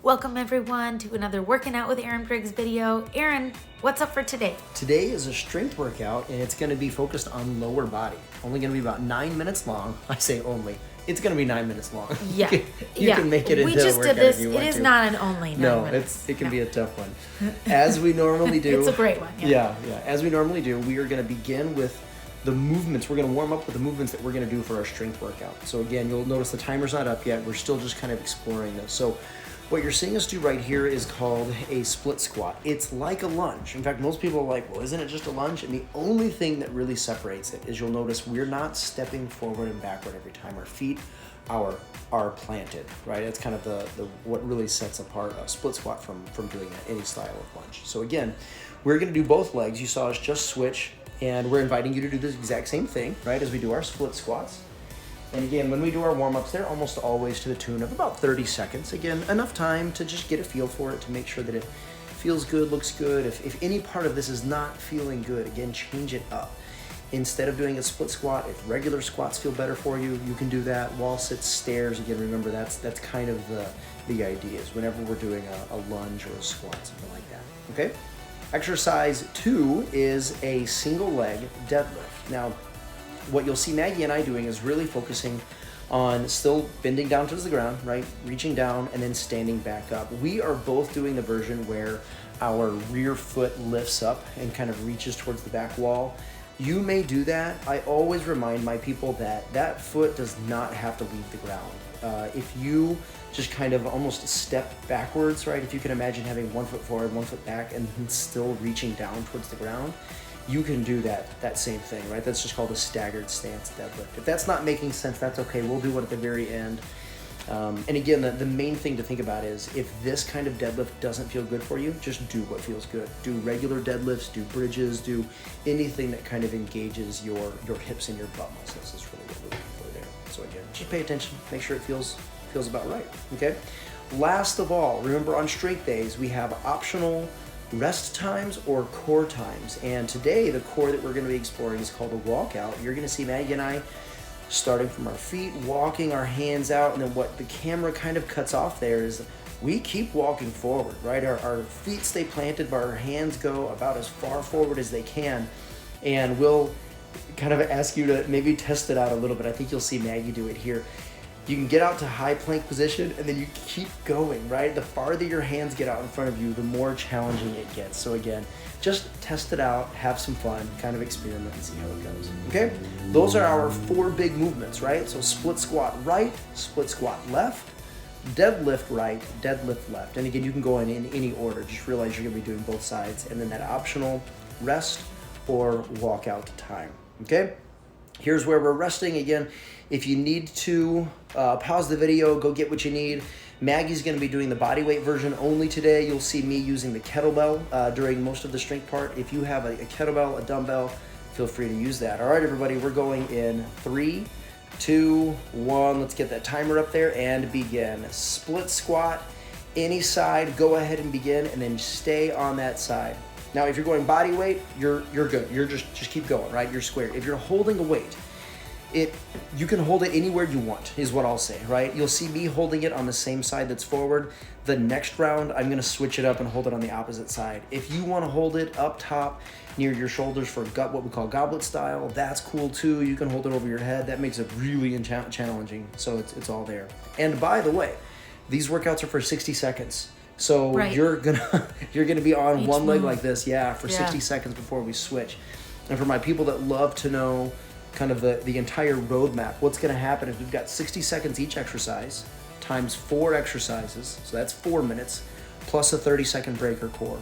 Welcome everyone to another Working Out with Erin Briggs video. Erin, what's up for today? Today is a strength workout and it's going to be focused on lower body. Only going to be about 9 minutes long. I say only. It's going to be 9 minutes long. Yeah. You can make it into a workout if you want to. It is not an only 9 minutes. It can be a tough one. As we normally do. It's a great one. Yeah. As we normally do, we are going to begin with the movements. We're going to warm up with the movements that we're going to do for our strength workout. So again, you'll notice the timer's not up yet. We're still just kind of exploring this. So what you're seeing us do right here is called a split squat. It's like a lunge. In fact, most people are like, well, isn't it just a lunge? And the only thing that really separates it is you'll notice we're not stepping forward and backward every time. Our feet are planted, right? It's kind of the what really sets apart a split squat from doing any style of lunge. So again, we're gonna do both legs. You saw us just switch, and we're inviting you to do the exact same thing, right, as we do our split squats. And again, when we do our warm-ups, they're almost always to the tune of about 30 seconds. Again, enough time to just get a feel for it, to make sure that it feels good, looks good. If any part of this is not feeling good, again, change it up. Instead of doing a split squat, if regular squats feel better for you, you can do that. Wall sits, stairs, again, remember that's kind of the idea is whenever we're doing a lunge or a squat, something like that, okay? Exercise 2 is a single leg deadlift. Now, what you'll see Maggie and I doing is really focusing on still bending down towards the ground, right? Reaching down and then standing back up. We are both doing the version where our rear foot lifts up and kind of reaches towards the back wall. You may do that. I always remind my people that that foot does not have to leave the ground. If you just kind of almost step backwards, right? If you can imagine having 1 foot forward, 1 foot back, and still reaching down towards the ground, you can do that same thing, right? That's just called a staggered stance deadlift. If that's not making sense, that's okay. We'll do one at the very end. And again, the main thing to think about is if this kind of deadlift doesn't feel good for you, just do what feels good. Do regular deadlifts, do bridges, do anything that kind of engages your hips and your butt muscles is really what we're looking for there. So again, just pay attention, make sure it feels about right, okay? Last of all, remember on strength days, we have optional rest times or core times. And today, the core that we're gonna be exploring is called a walkout. You're gonna see Maggie and I starting from our feet, walking our hands out, and then what the camera kind of cuts off there is we keep walking forward, right? Our feet stay planted, but our hands go about as far forward as they can. And we'll kind of ask you to maybe test it out a little bit. I think you'll see Maggie do it here. You can get out to high plank position and then you keep going, right? The farther your hands get out in front of you, the more challenging it gets. So again, just test it out, have some fun, kind of experiment and see how it goes, okay? Those are our 4 big movements, right? So split squat right, split squat left, deadlift right, deadlift left. And again, you can go in any order. Just realize you're gonna be doing both sides. And then that optional rest or walkout time, okay? Here's where we're resting. Again, if you need to pause the video, go get what you need. Maggie's going to be doing the bodyweight version only today. You'll see me using the kettlebell during most of the strength part. If you have a kettlebell, a dumbbell, feel free to use that. All right, everybody, we're going in 3, 2, 1. Let's get that timer up there and begin. Split squat, any side, go ahead and begin, and then stay on that side. Now, if you're going body weight, you're good. You're just keep going, right? You're square. If you're holding a weight, you can hold it anywhere you want, is what I'll say, right? You'll see me holding it on the same side that's forward. The next round, I'm gonna switch it up and hold it on the opposite side. If you wanna hold it up top near your shoulders for what we call goblet style, that's cool too. You can hold it over your head. That makes it really challenging, so it's all there. And by the way, these workouts are for 60 seconds. So right. you're gonna be on each one leg like this, for 60 seconds before we switch. And for my people that love to know kind of the entire roadmap, what's gonna happen is we've got 60 seconds each exercise times 4 exercises, so that's 4 minutes, plus a 30-second break or core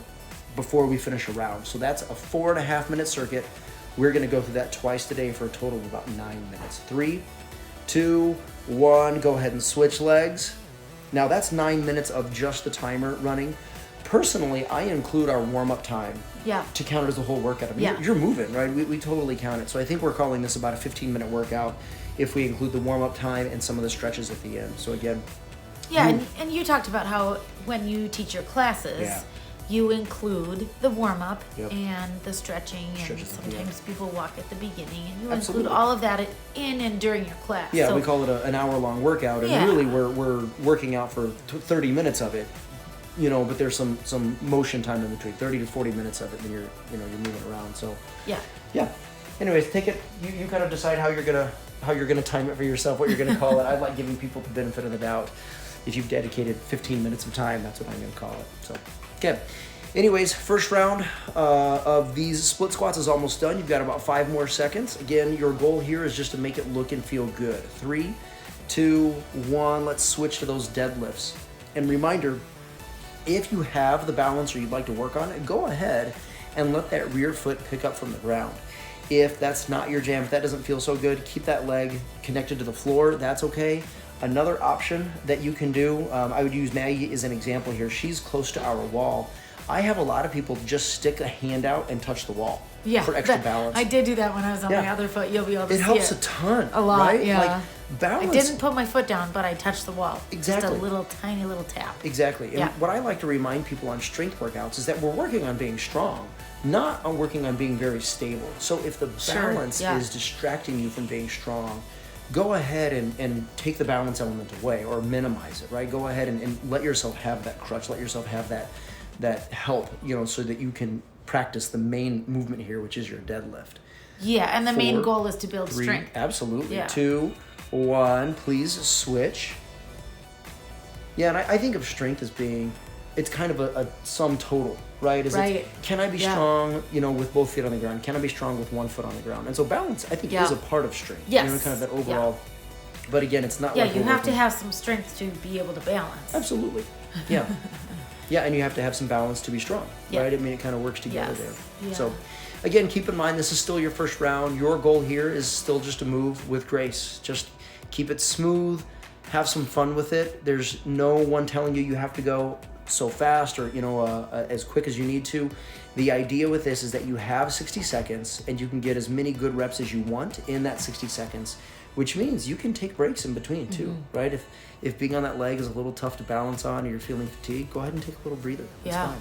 before we finish a round. So that's a 4.5 minute circuit. We're gonna go through that twice today for a total of about 9 minutes. 3, 2, 1, go ahead and switch legs. Now that's 9 minutes of just the timer running. Personally, I include our warm-up time to count as the whole workout. I mean, you're moving, right? We totally count it. So I think we're calling this about a 15-minute workout if we include the warm-up time and some of the stretches at the end. So again. Yeah, and you talked about how when you teach your classes, you include the warm-up and the stretching, and sometimes people walk at the beginning, and you include all of that in and during your class. Yeah, so we call it an hour-long workout, and really we're working out for 30 minutes of it. but there's some motion time in between, 30 to 40 minutes of it, and you're moving around. So yeah. Anyways, take it. You kind of decide how you're gonna time it for yourself, what you're gonna call it. I like giving people the benefit of the doubt. If you've dedicated 15 minutes of time, that's what I'm gonna call it. So, okay. Anyways, first round of these split squats is almost done. You've got about 5 more seconds. Again, your goal here is just to make it look and feel good. 3, 2, 1. Let's switch to those deadlifts. And reminder, if you have the balance or you'd like to work on it, go ahead and let that rear foot pick up from the ground. If that's not your jam, if that doesn't feel so good, keep that leg connected to the floor. That's okay. Another option that you can do, I would use Maggie as an example here. She's close to our wall. I have a lot of people just stick a hand out and touch the wall for extra balance. I did do that when I was on my other foot. You'll be able to see it. It helps a ton. A lot, right? yeah. Like, balance. I didn't put my foot down, but I touched the wall. Exactly. Just a little, tiny little tap. Exactly. And what I like to remind people on strength workouts is that we're working on being strong, not on working on being very stable. So if the balance is distracting you from being strong, go ahead and take the balance element away or minimize it, right? Go ahead and let yourself have that crutch, let yourself have that help, so that you can practice the main movement here, which is your deadlift. Yeah, and the 4, main goal is to build 3, strength. Absolutely. Yeah. 2, 1, please switch. Yeah, and I think of strength as being, it's kind of a sum total, right? Can I be strong, with both feet on the ground? Can I be strong with one foot on the ground? And so balance, I think, is a part of strength. Yes. Kind of that overall. But again, it's not like you have to have some strength to be able to balance. Absolutely. Yeah. Yeah, and you have to have some balance to be strong, right? I mean, it kind of works together there. Yeah. So, again, keep in mind, this is still your first round. Your goal here is still just to move with grace. Just keep it smooth, have some fun with it. There's no one telling you have to go so fast or, as quick as you need to. The idea with this is that you have 60 seconds and you can get as many good reps as you want in that 60 seconds, which means you can take breaks in between too, right? If being on that leg is a little tough to balance on or you're feeling fatigued, go ahead and take a little breather. It's fine.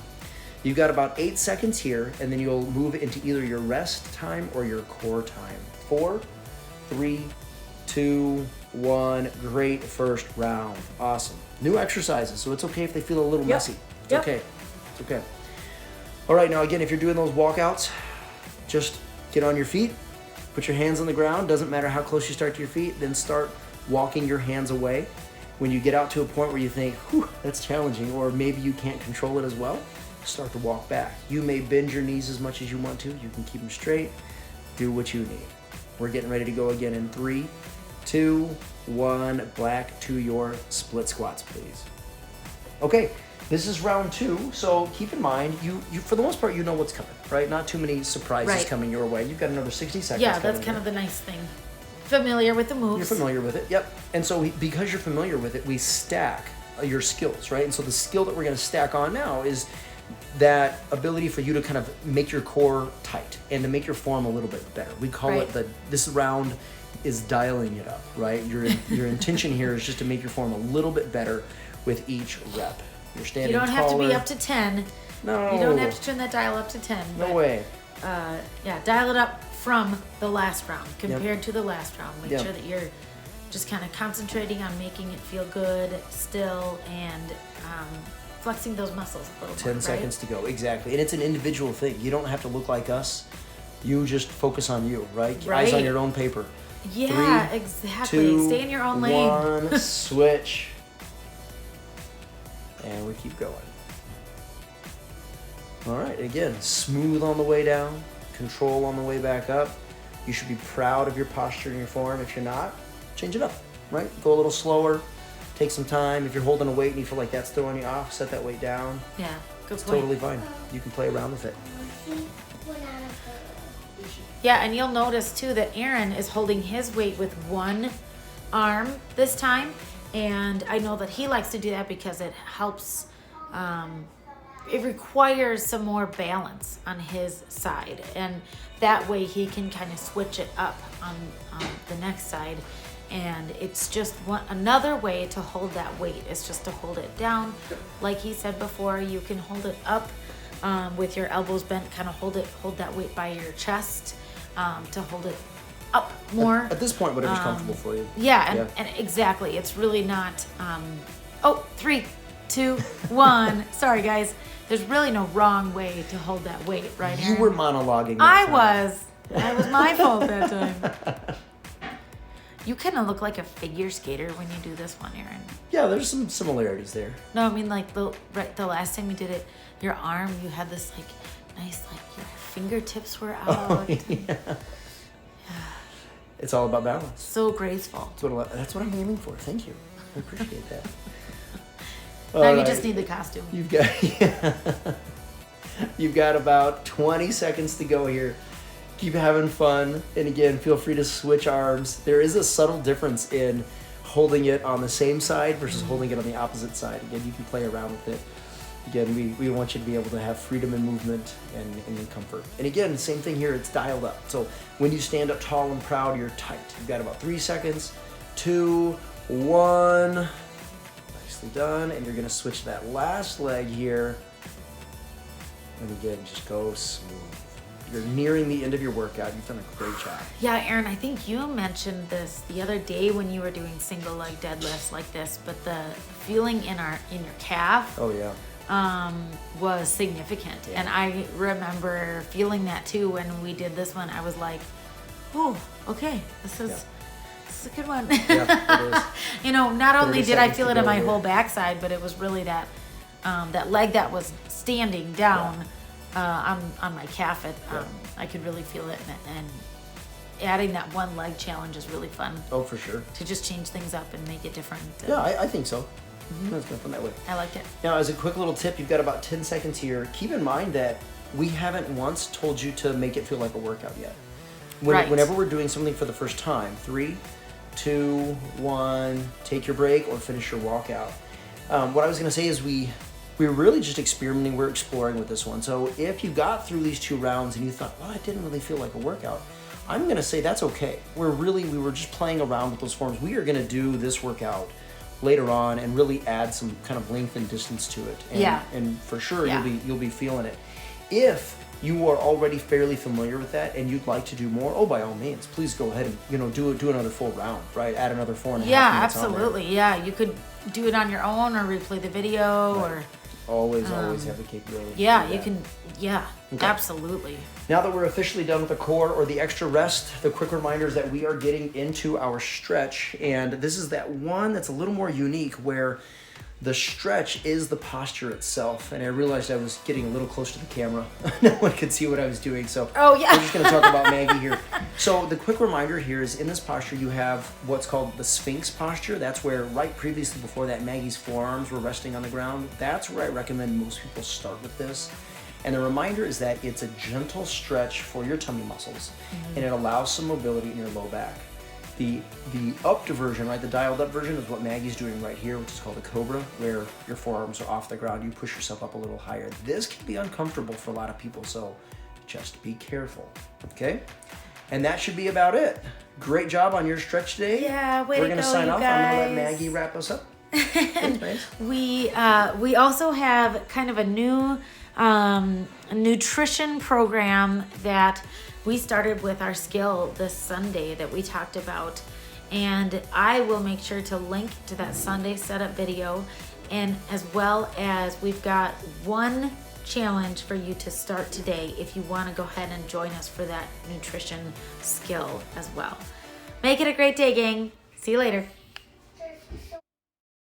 You've got about 8 seconds here, and then you'll move into either your rest time or your core time. 4, 3, 2, 1. Great first round. Awesome. New exercises, so it's okay if they feel a little messy. It's okay. It's okay. All right, now again, if you're doing those walkouts, just get on your feet, put your hands on the ground. Doesn't matter how close you start to your feet, then start walking your hands away. When you get out to a point where you think, whew, that's challenging, or maybe you can't control it as well, start to walk back. You may bend your knees as much as you want to. You can keep them straight. Do what you need. We're getting ready to go again in 3, 2, 1. Back to your split squats, please. Okay, this is round 2, so keep in mind, you for the most part, you know what's coming, right? Not too many surprises coming your way. You've got another 60 seconds. Yeah, that's kind of the nice thing. Familiar with the moves. You're familiar with it, yep. And so because you're familiar with it, we stack your skills, right? And so the skill that we're going to stack on now is that ability for you to kind of make your core tight and to make your form a little bit better. We call it this round is dialing it up, right? Your intention here is just to make your form a little bit better with each rep. You're standing taller. You don't have to be up to 10. No. You don't have to turn that dial up to 10. No way. Dial it up from the last round compared to the last round. Make sure that you're just kind of concentrating on making it feel good still and flexing those muscles a little 10 seconds to go, exactly. And it's an individual thing. You don't have to look like us. You just focus on you, right? Eyes on your own paper. Yeah, 3, exactly. 2, Stay in your own lane. 1, switch. And we keep going. All right, again, smooth on the way down, control on the way back up. You should be proud of your posture and your form. If you're not, change it up, right? Go a little slower, take some time. If you're holding a weight and you feel like that's throwing you off, set that weight down. Yeah, good It's point. totally fine. You can play around with it. Yeah, and you'll notice too that Aaron is holding his weight with one arm this time. And I know that he likes to do that because it helps, it requires some more balance on his side. And that way he can kind of switch it up on the next side. And it's just another way to hold that weight is just to hold it down. Like he said before, you can hold it up with your elbows bent, kind of hold that weight by your chest to hold it up more. At this point, whatever's comfortable for you. Yeah, and exactly. It's really not, 3, 2, 1. Sorry, guys. There's really no wrong way to hold that weight, right? You Aaron? were monologuing. I was. That was my fault that time. You kind of look like a figure skater when you do this one, Aaron. Yeah, there's some similarities there. No, I mean like the last time you did it, your arm, you had this like nice like your fingertips were out. Yeah. It's all about balance. So graceful. That's what I'm aiming for. Thank you. I appreciate that. Now you just need the costume. You've got about 20 seconds to go here. Keep having fun. And again, feel free to switch arms. There is a subtle difference in holding it on the same side versus holding it on the opposite side. Again, you can play around with it. Again, we want you to be able to have freedom in movement and in comfort. And again, same thing here, it's dialed up. So when you stand up tall and proud, you're tight. You've got about 3 seconds. 2, 1. Nicely done. And you're gonna switch to that last leg here. And again, just go smooth. You're nearing the end of your workout. You've done a great job. Yeah, Aaron, I think you mentioned this the other day when you were doing single leg deadlifts like this, but the feeling in your calf Oh yeah. was significant. And I remember feeling that too when we did this one. I was like, oh, okay, this is a good one. Yeah, it is. You know, not only did I 30 feel it seconds in to my go whole here. backside, but it was really that that leg that was standing down on my calf. I could really feel it, and adding that one leg challenge is really fun. Oh, for sure. To just change things up and make it different. Yeah, I think so. It's been fun that way. I liked it. Now, as a quick little tip, you've got about 10 seconds here. Keep in mind that we haven't once told you to make it feel like a workout yet. Right. Whenever we're doing something for the first time, 3, 2, 1, take your break or finish your walkout. What I was going to say is we're really just experimenting, we're exploring with this one. So if you got through these 2 rounds and you thought, well, it didn't really feel like a workout, I'm going to say that's okay. We were just playing around with those forms. We are going to do this workout later on and really add some kind of length and distance to it. And, and for sure you'll be feeling it. If you are already fairly familiar with that and you'd like to do more, by all means, please go ahead and do another full round, right? Add another 4.5 minutes. Yeah, absolutely. Yeah, you could do it on your own or replay the video or always have the capability. Yeah, to do you that. can. Yeah, Okay. absolutely. Now that we're officially done with the core or the extra rest, the quick reminder is that we are getting into our stretch, and this is that one that's a little more unique where the stretch is the posture itself. And I realized I was getting a little close to the camera. No one could see what I was doing, so Oh, yeah. we're just going to talk about Maggie here. So the quick reminder here is in this posture you have what's called the Sphinx posture. That's where right previously before that Maggie's forearms were resting on the ground. That's where I recommend most people start with this. And the reminder is that it's a gentle stretch for your tummy muscles, and it allows some mobility in your low back. The upped version, right, the dialed up version is what Maggie's doing right here, which is called a cobra, where your forearms are off the ground, you push yourself up a little higher. This can be uncomfortable for a lot of people, so just be careful, okay? And that should be about it. Great job on your stretch today. Yeah, way We're to gonna go, sign you off. I'm gonna let guys. Maggie wrap us up. Thanks, Mags. We also have kind of a new nutrition program that we started with our skill this Sunday that we talked about, and I will make sure to link to that Sunday setup video, and as well as we've got one challenge for you to start today if you want to go ahead and join us for that nutrition skill as well. Make it a great day, gang. See you later.